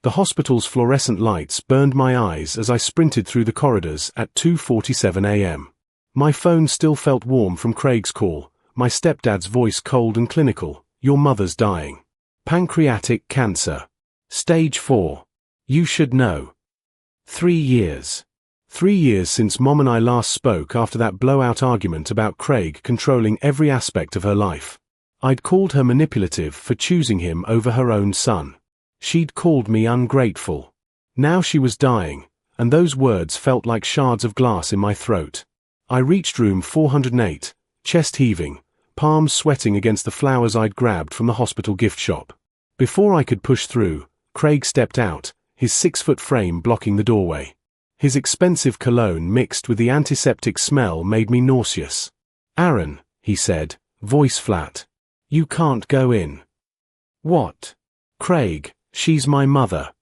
The hospital's fluorescent lights burned my eyes as I sprinted through the corridors at 2:47 a.m. My phone still felt warm from Craig's call, my stepdad's voice cold and clinical. Your mother's dying. Pancreatic cancer. Stage 4. You should know. 3 years. 3 years since Mom and I last spoke after that blowout argument about Craig controlling every aspect of her life. I'd called her manipulative for choosing him over her own son. She'd called me ungrateful. Now she was dying, and those words felt like shards of glass in my throat. I reached room 408, chest heaving, palms sweating against the flowers I'd grabbed from the hospital gift shop. Before I could push through, Craig stepped out, his 6-foot frame blocking the doorway. His expensive cologne mixed with the antiseptic smell made me nauseous. "Aaron," he said, voice flat. "You can't go in." "What?" "Craig, she's my mother.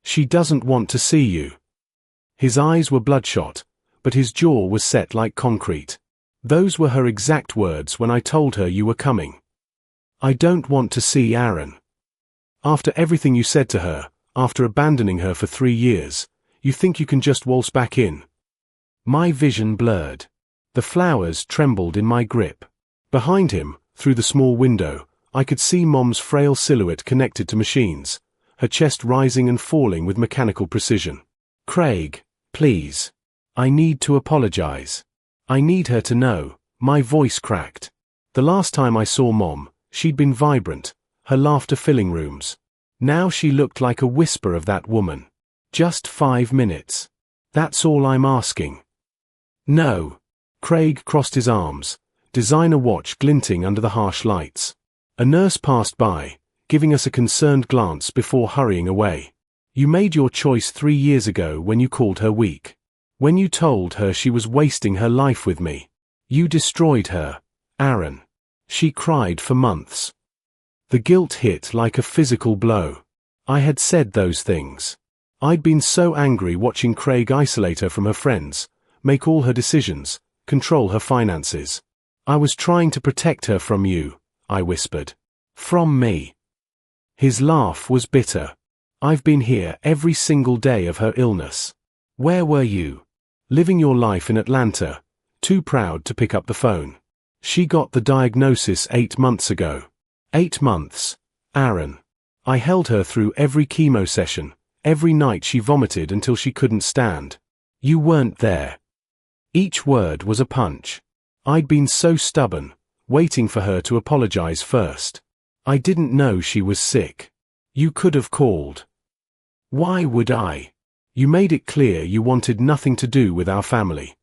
She doesn't want to see you." His eyes were bloodshot, but his jaw was set like concrete. Those were her exact words when I told her you were coming. "I don't want to see Aaron." After everything you said to her, after abandoning her for 3 years, you think you can just waltz back in? My vision blurred. The flowers trembled in my grip. Behind him, through the small window, I could see Mom's frail silhouette connected to machines, her chest rising and falling with mechanical precision. "Craig, please. I need to apologize. I need her to know." My voice cracked. The last time I saw Mom, she'd been vibrant, her laughter filling rooms. Now she looked like a whisper of that woman. "Just 5 minutes. That's all I'm asking." "No." Craig crossed his arms, designer watch glinting under the harsh lights. A nurse passed by, giving us a concerned glance before hurrying away. "You made your choice 3 years ago when you called her weak. When you told her she was wasting her life with me. You destroyed her, Aaron." She cried for months. The guilt hit like a physical blow. I had said those things. I'd been so angry watching Craig isolate her from her friends, make all her decisions, control her finances. "I was trying to protect her from you," I whispered. "From me." His laugh was bitter. "I've been here every single day of her illness. Where were you? Living your life in Atlanta, too proud to pick up the phone. She got the diagnosis 8 months ago. 8 months, Aaron. I held her through every chemo session, every night she vomited until she couldn't stand. You weren't there." Each word was a punch. I'd been so stubborn, waiting for her to apologize first. I didn't know she was sick. You could have called. Why would I? You made it clear you wanted nothing to do with our family.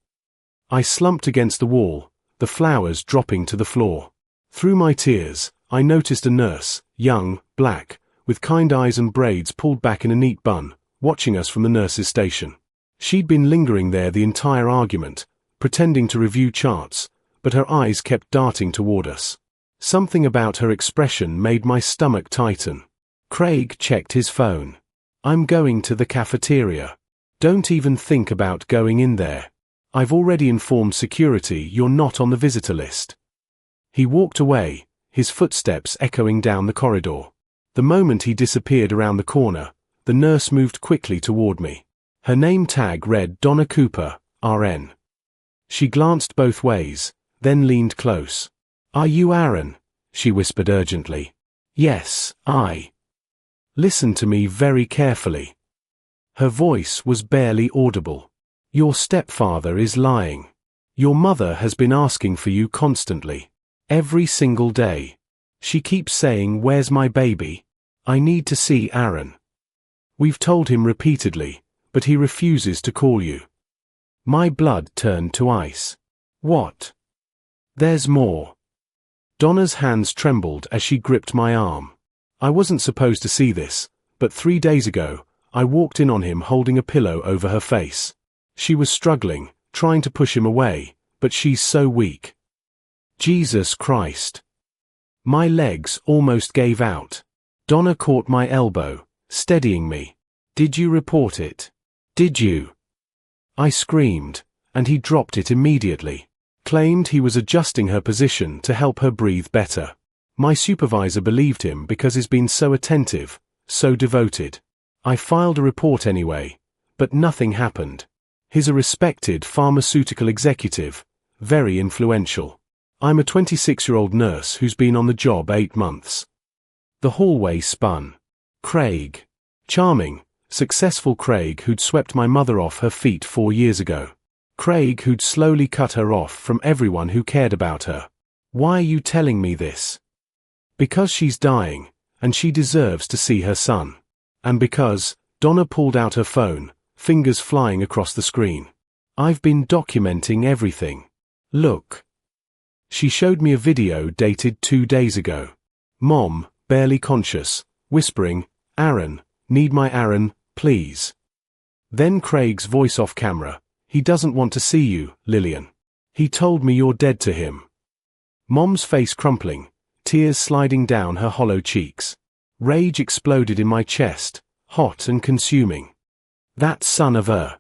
I slumped against the wall, the flowers dropping to the floor. Through my tears, I noticed a nurse, young, black, with kind eyes and braids pulled back in a neat bun, watching us from the nurse's station. She'd been lingering there the entire argument, pretending to review charts, but her eyes kept darting toward us. Something about her expression made my stomach tighten. Craig checked his phone. "I'm going to the cafeteria. Don't even think about going in there. I've already informed security you're not on the visitor list." He walked away, his footsteps echoing down the corridor. The moment he disappeared around the corner, the nurse moved quickly toward me. Her name tag read Donna Cooper, RN. She glanced both ways, then leaned close. "Are you Aaron?" she whispered urgently. "Yes, I." "Listen to me very carefully." Her voice was barely audible. "Your stepfather is lying. Your mother has been asking for you constantly. Every single day. She keeps saying, 'Where's my baby? I need to see Aaron.' We've told him repeatedly, but he refuses to call you." My blood turned to ice. "What?" "There's more." Donna's hands trembled as she gripped my arm. I wasn't supposed to see this, but 3 days ago, I walked in on him holding a pillow over her face. She was struggling, trying to push him away, but she's so weak. Jesus Christ. My legs almost gave out. Donna caught my elbow, steadying me. "Did you report it? Did you?" I screamed, and he dropped it immediately. Claimed he was adjusting her position to help her breathe better. My supervisor believed him because he's been so attentive, so devoted. I filed a report anyway, but nothing happened. He's a respected pharmaceutical executive, very influential. I'm a 26-year-old nurse who's been on the job 8 months. The hallway spun. Craig. Charming, successful Craig who'd swept my mother off her feet 4 years ago. Craig who'd slowly cut her off from everyone who cared about her. Why are you telling me this? Because she's dying, and she deserves to see her son. And because, Donna pulled out her phone, fingers flying across the screen. I've been documenting everything. Look. She showed me a video dated 2 days ago. Mom, barely conscious, whispering, "Aaron, need my Aaron, please." Then Craig's voice off camera. "He doesn't want to see you, Lillian. He told me you're dead to him." Mom's face crumpling, tears sliding down her hollow cheeks. Rage exploded in my chest, hot and consuming. That son of a...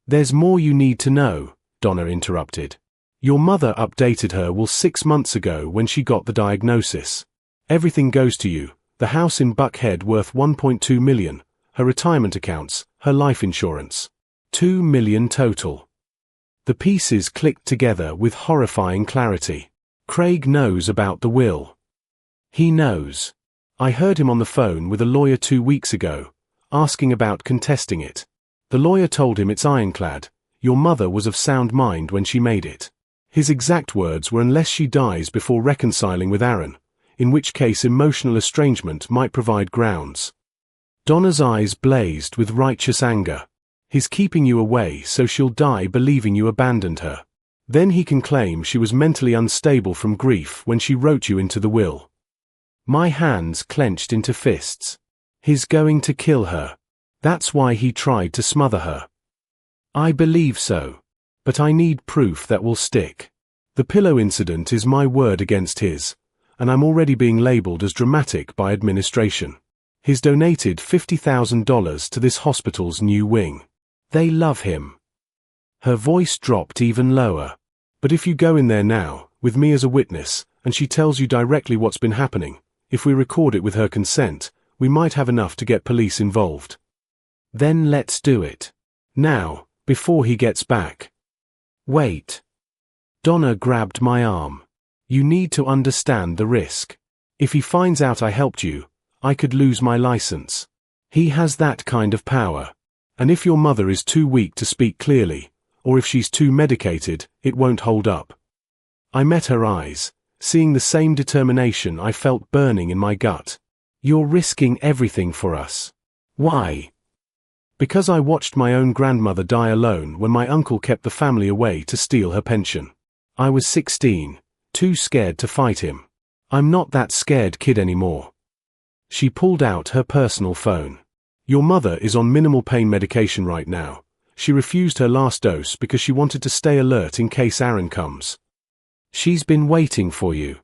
"There's more you need to know," Donna interrupted. "Your mother updated her will 6 months ago when she got the diagnosis. Everything goes to you, the house in Buckhead worth $1.2 million, her retirement accounts, her life insurance. $2 million total." The pieces clicked together with horrifying clarity. Craig knows about the will. He knows. I heard him on the phone with a lawyer 2 weeks ago, asking about contesting it. The lawyer told him it's ironclad. Your mother was of sound mind when she made it. His exact words were, unless she dies before reconciling with Aaron, in which case emotional estrangement might provide grounds. Donna's eyes blazed with righteous anger. He's keeping you away so she'll die believing you abandoned her. Then he can claim she was mentally unstable from grief when she wrote you into the will. My hands clenched into fists. He's going to kill her. That's why he tried to smother her. I believe so. But I need proof that will stick. The pillow incident is my word against his, and I'm already being labeled as dramatic by administration. He's donated $50,000 to this hospital's new wing. They love him. Her voice dropped even lower. But if you go in there now, with me as a witness, and she tells you directly what's been happening, if we record it with her consent, we might have enough to get police involved. Then let's do it. Now, before he gets back. Wait. Donna grabbed my arm. You need to understand the risk. If he finds out I helped you, I could lose my license. He has that kind of power. And if your mother is too weak to speak clearly, or if she's too medicated, it won't hold up. I met her eyes, seeing the same determination I felt burning in my gut. You're risking everything for us. Why? Because I watched my own grandmother die alone when my uncle kept the family away to steal her pension. I was 16, too scared to fight him. I'm not that scared kid anymore. She pulled out her personal phone. Your mother is on minimal pain medication right now. She refused her last dose because she wanted to stay alert in case Aaron comes. She's been waiting for you.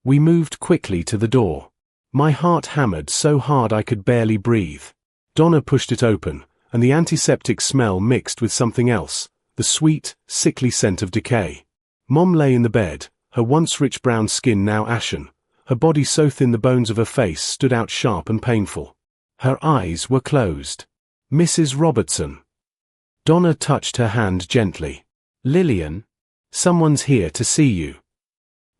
We moved quickly to the door. My heart hammered so hard I could barely breathe. Donna pushed it open, and the antiseptic smell mixed with something else, the sweet, sickly scent of decay. Mom lay in the bed, her once rich brown skin now ashen, her body so thin the bones of her face stood out sharp and painful. Her eyes were closed. Mrs. Robertson. Donna touched her hand gently. Lillian, someone's here to see you.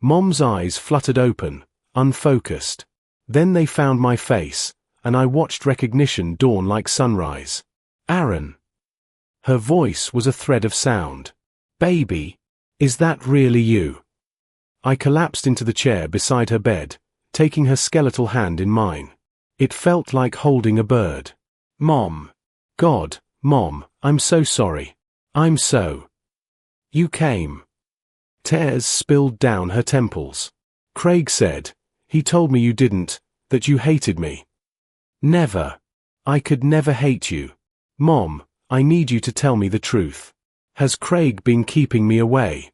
Mom's eyes fluttered open, unfocused. Then they found my face, and I watched recognition dawn like sunrise. Aaron. Her voice was a thread of sound. Baby, is that really you? I collapsed into the chair beside her bed, taking her skeletal hand in mine. It felt like holding a bird. Mom. God, Mom, I'm so sorry. I'm so. You came. Tears spilled down her temples. Craig said, he told me you didn't, that you hated me. Never. I could never hate you. Mom, I need you to tell me the truth. Has Craig been keeping me away?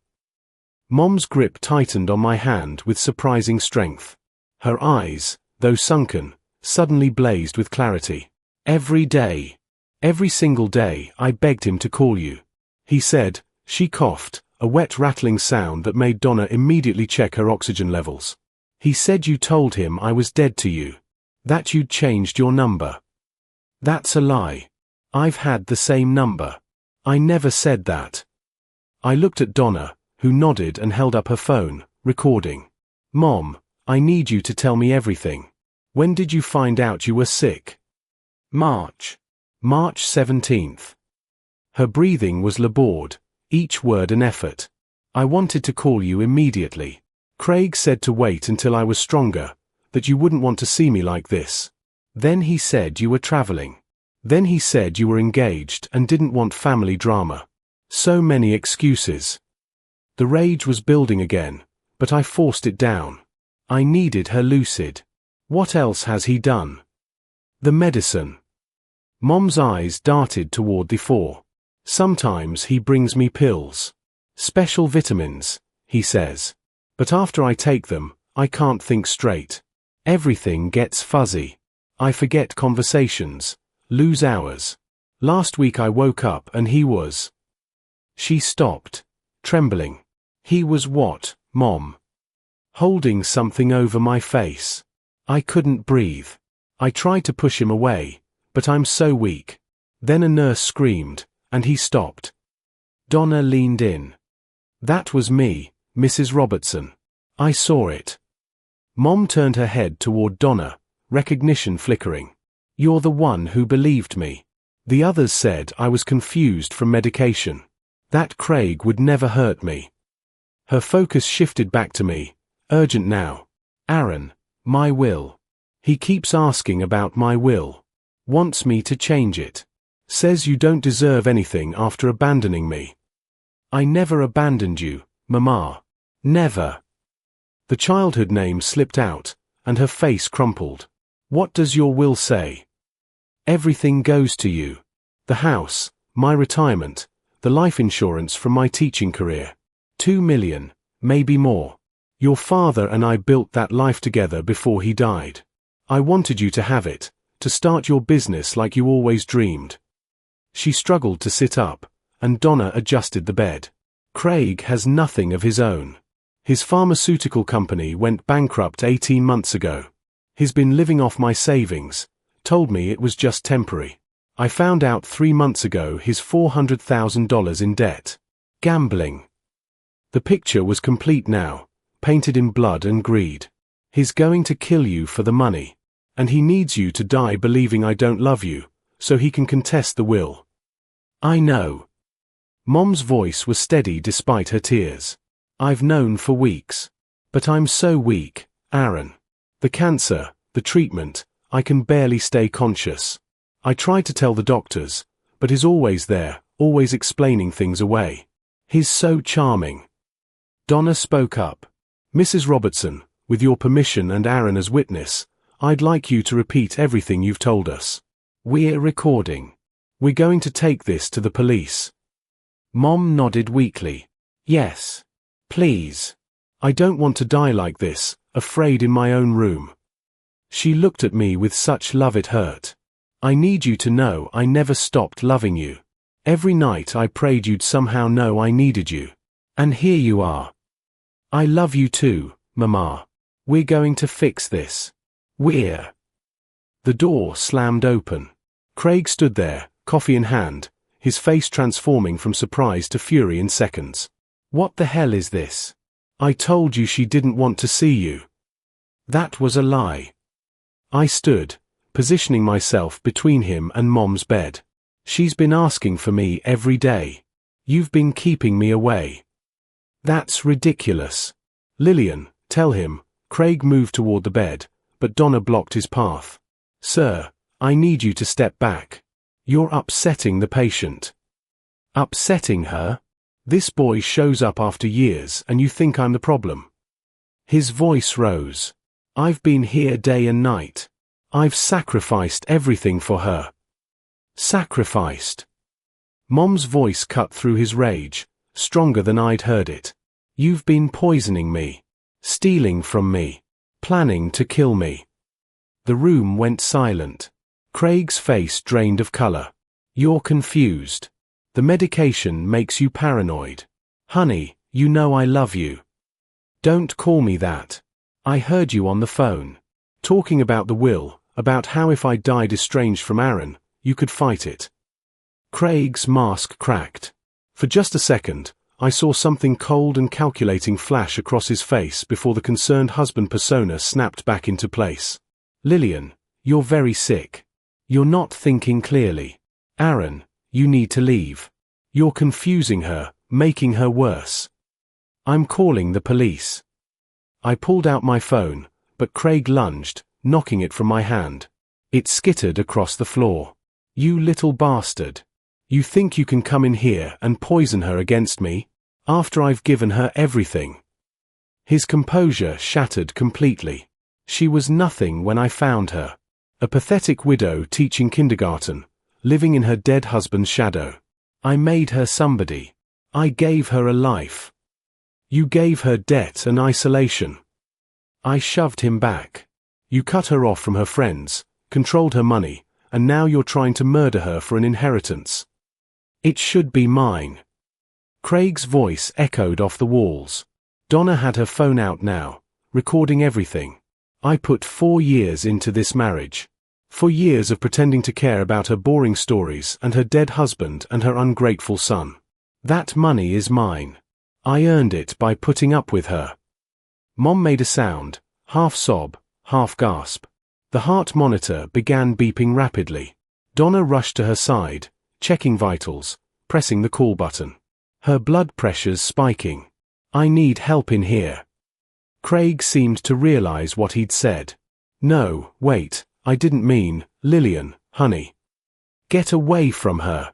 Mom's grip tightened on my hand with surprising strength. Her eyes, though sunken, suddenly blazed with clarity. Every day. Every single day, I begged him to call you. He said, she coughed, a wet rattling sound that made Donna immediately check her oxygen levels. He said you told him I was dead to you. That you'd changed your number. That's a lie. I've had the same number. I never said that. I looked at Donna, who nodded and held up her phone, recording. Mom, I need you to tell me everything. When did you find out you were sick? March 17th. Her breathing was labored, each word an effort. I wanted to call you immediately. Craig said to wait until I was stronger, that you wouldn't want to see me like this. Then he said you were traveling. Then he said you were engaged and didn't want family drama. So many excuses. The rage was building again, but I forced it down. I needed her lucid. What else has he done? The medicine. Mom's eyes darted toward the four. Sometimes he brings me pills. Special vitamins, he says. But after I take them, I can't think straight. Everything gets fuzzy. I forget conversations, lose hours. Last week I woke up and he was. She stopped, trembling. He was what, Mom? Holding something over my face. I couldn't breathe. I tried to push him away, but I'm so weak. Then a nurse screamed, and he stopped. Donna leaned in. That was me, Mrs. Robertson. I saw it. Mom turned her head toward Donna, recognition flickering. You're the one who believed me. The others said I was confused from medication. That Craig would never hurt me. Her focus shifted back to me, urgent now. Aaron, my will. He keeps asking about my will. Wants me to change it. Says you don't deserve anything after abandoning me. I never abandoned you, Mama. Never. The childhood name slipped out, and her face crumpled. What does your will say? Everything goes to you. The house, my retirement, the life insurance from my teaching career. 2 million, maybe more. Your father and I built that life together before he died. I wanted you to have it, to start your business like you always dreamed. She struggled to sit up, and Donna adjusted the bed. Craig has nothing of his own. His pharmaceutical company went bankrupt 18 months ago. He's been living off my savings, told me it was just temporary. I found out 3 months ago he's $400,000 in debt. Gambling. The picture was complete now, painted in blood and greed. He's going to kill you for the money, and he needs you to die believing I don't love you, so he can contest the will. I know. Mom's voice was steady despite her tears. I've known for weeks. But I'm so weak, Aaron. The cancer, the treatment, I can barely stay conscious. I tried to tell the doctors, but he's always there, always explaining things away. He's so charming. Donna spoke up. Mrs. Robertson, with your permission and Aaron as witness, I'd like you to repeat everything you've told us. We're recording. We're going to take this to the police. Mom nodded weakly. Yes. Please. I don't want to die like this, afraid in my own room. She looked at me with such love it hurt. I need you to know I never stopped loving you. Every night I prayed you'd somehow know I needed you. And here you are. I love you too, Mama. We're going to fix this. We're. The door slammed open. Craig stood there, coffee in hand, his face transforming from surprise to fury in seconds. What the hell is this? I told you she didn't want to see you. That was a lie. I stood, positioning myself between him and Mom's bed. She's been asking for me every day. You've been keeping me away. That's ridiculous. Lillian, tell him. Craig moved toward the bed, but Donna blocked his path. Sir, I need you to step back. You're upsetting the patient. Upsetting her? This boy shows up after years and you think I'm the problem. His voice rose. I've been here day and night. I've sacrificed everything for her. Sacrificed. Mom's voice cut through his rage, stronger than I'd heard it. You've been poisoning me. Stealing from me. Planning to kill me. The room went silent. Craig's face drained of color. You're confused. The medication makes you paranoid. Honey, you know I love you. Don't call me that. I heard you on the phone. Talking about the will, about how if I died estranged from Aaron, you could fight it. Craig's mask cracked. For just a second, I saw something cold and calculating flash across his face before the concerned husband persona snapped back into place. Lillian, you're very sick. You're not thinking clearly. Aaron, you need to leave. You're confusing her, making her worse. I'm calling the police. I pulled out my phone, but Craig lunged, knocking it from my hand. It skittered across the floor. You little bastard. You think you can come in here and poison her against me? After I've given her everything. His composure shattered completely. She was nothing when I found her. A pathetic widow teaching kindergarten, living in her dead husband's shadow. I made her somebody. I gave her a life. You gave her debt and isolation. I shoved him back. You cut her off from her friends, controlled her money, and now you're trying to murder her for an inheritance. It should be mine. Craig's voice echoed off the walls. Donna had her phone out now, recording everything. I put 4 years into this marriage. 4 years of pretending to care about her boring stories and her dead husband and her ungrateful son. That money is mine. I earned it by putting up with her. Mom made a sound, half sob, half gasp. The heart monitor began beeping rapidly. Donna rushed to her side, checking vitals, pressing the call button. Her blood pressure's spiking. I need help in here. Craig seemed to realize what he'd said. No, wait, I didn't mean, Lillian, honey. Get away from her.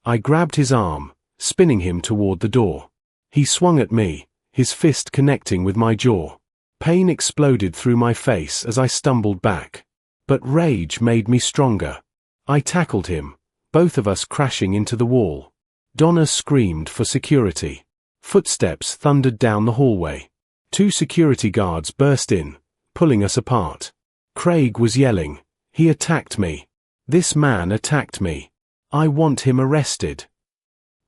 I grabbed his arm, spinning him toward the door. He swung at me, his fist connecting with my jaw. Pain exploded through my face as I stumbled back. But rage made me stronger. I tackled him, both of us crashing into the wall. Donna screamed for security. Footsteps thundered down the hallway. 2 security guards burst in, pulling us apart. Craig was yelling. He attacked me. This man attacked me. I want him arrested.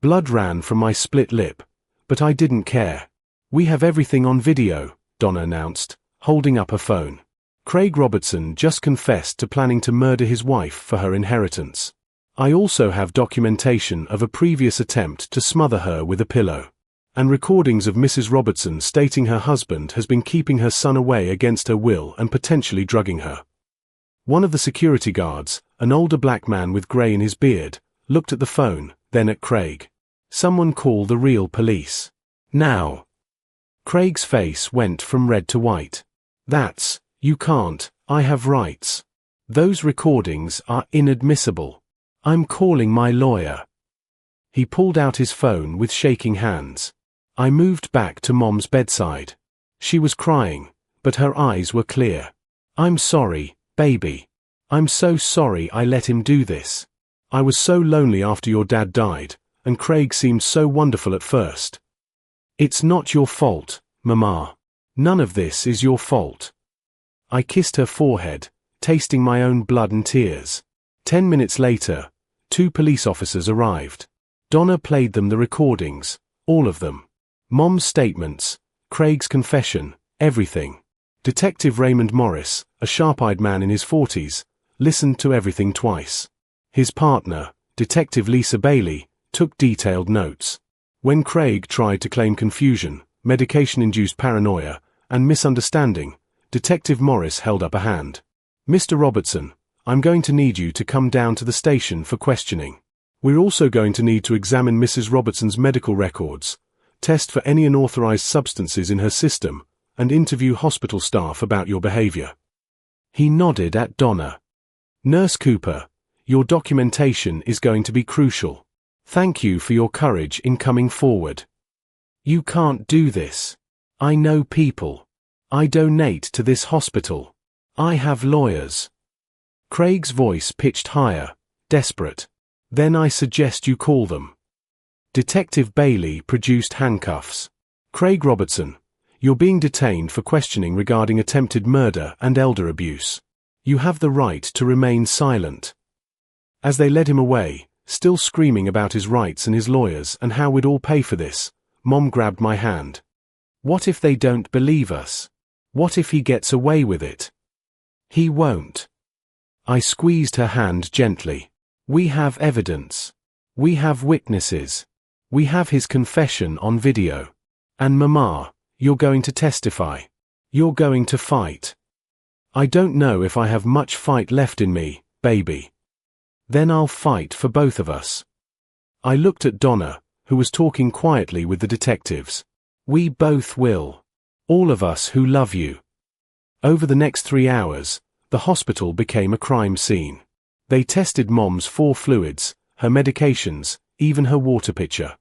Blood ran from my split lip, but I didn't care. We have everything on video, Donna announced, holding up her phone. Craig Robertson just confessed to planning to murder his wife for her inheritance. I also have documentation of a previous attempt to smother her with a pillow. And recordings of Mrs. Robertson stating her husband has been keeping her son away against her will and potentially drugging her. One of the security guards, an older black man with grey in his beard, looked at the phone, then at Craig. Someone call the real police. Now. Craig's face went from red to white. You can't, I have rights. Those recordings are inadmissible. I'm calling my lawyer. He pulled out his phone with shaking hands. I moved back to Mom's bedside. She was crying, but her eyes were clear. I'm sorry, baby. I'm so sorry I let him do this. I was so lonely after your dad died, and Craig seemed so wonderful at first. It's not your fault, Mama. None of this is your fault. I kissed her forehead, tasting my own blood and tears. 10 minutes later, 2 police officers arrived. Donna played them the recordings, all of them. Mom's statements, Craig's confession, everything. Detective Raymond Morris, a sharp-eyed man in his 40s, listened to everything twice. His partner, Detective Lisa Bailey, took detailed notes. When Craig tried to claim confusion, medication-induced paranoia, and misunderstanding, Detective Morris held up a hand. Mr. Robertson, I'm going to need you to come down to the station for questioning. We're also going to need to examine Mrs. Robertson's medical records, test for any unauthorized substances in her system, and interview hospital staff about your behavior. He nodded at Donna. Nurse Cooper, your documentation is going to be crucial. Thank you for your courage in coming forward. You can't do this. I know people. I donate to this hospital. I have lawyers. Craig's voice pitched higher, desperate. Then I suggest you call them. Detective Bailey produced handcuffs. Craig Robertson, you're being detained for questioning regarding attempted murder and elder abuse. You have the right to remain silent. As they led him away, still screaming about his rights and his lawyers and how we'd all pay for this, Mom grabbed my hand. What if they don't believe us? What if he gets away with it? He won't. I squeezed her hand gently. We have evidence. We have witnesses. We have his confession on video. And Mama, you're going to testify. You're going to fight. I don't know if I have much fight left in me, baby. Then I'll fight for both of us. I looked at Donna, who was talking quietly with the detectives. We both will. All of us who love you. Over the next 3 hours, the hospital became a crime scene. They tested Mom's 4 fluids, her medications, even her water pitcher.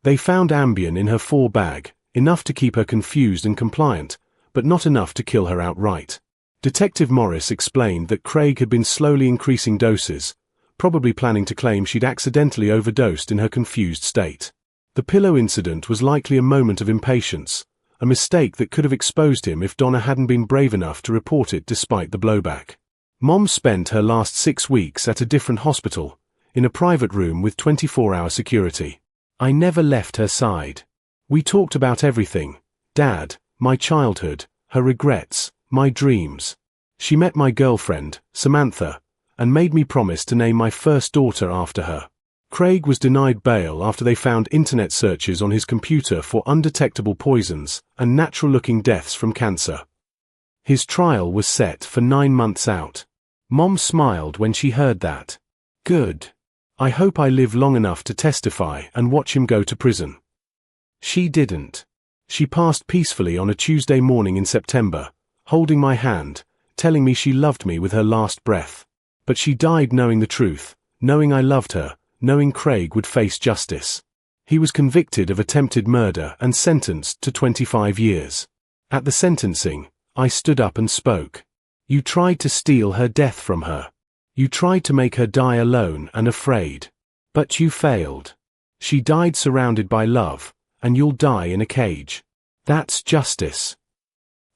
They found Ambien in her 4 bag, enough to keep her confused and compliant, but not enough to kill her outright. Detective Morris explained that Craig had been slowly increasing doses, probably planning to claim she'd accidentally overdosed in her confused state. The pillow incident was likely a moment of impatience, a mistake that could have exposed him if Donna hadn't been brave enough to report it despite the blowback. Mom spent her last 6 weeks at a different hospital, in a private room with 24-hour security. I never left her side. We talked about everything: Dad, my childhood, her regrets, my dreams. She met my girlfriend, Samantha, and made me promise to name my first daughter after her. Craig was denied bail after they found internet searches on his computer for undetectable poisons and natural-looking deaths from cancer. His trial was set for 9 months out. Mom smiled when she heard that. Good. I hope I live long enough to testify and watch him go to prison. She didn't. She passed peacefully on a Tuesday morning in September, holding my hand, telling me she loved me with her last breath. But she died knowing the truth, knowing I loved her, knowing Craig would face justice. He was convicted of attempted murder and sentenced to 25 years. At the sentencing, I stood up and spoke. You tried to steal her death from her. You tried to make her die alone and afraid. But you failed. She died surrounded by love, and you'll die in a cage. That's justice.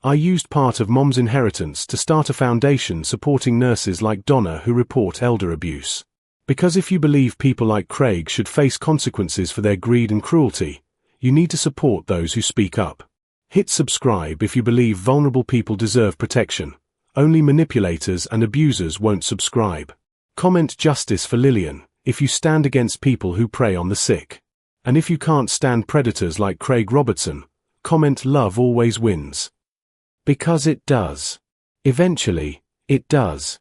I used part of Mom's inheritance to start a foundation supporting nurses like Donna who report elder abuse. Because if you believe people like Craig should face consequences for their greed and cruelty, you need to support those who speak up. Hit subscribe if you believe vulnerable people deserve protection. Only manipulators and abusers won't subscribe. Comment justice for Lillian if you stand against people who prey on the sick. And if you can't stand predators like Craig Robertson, comment love always wins. Because it does. Eventually, it does.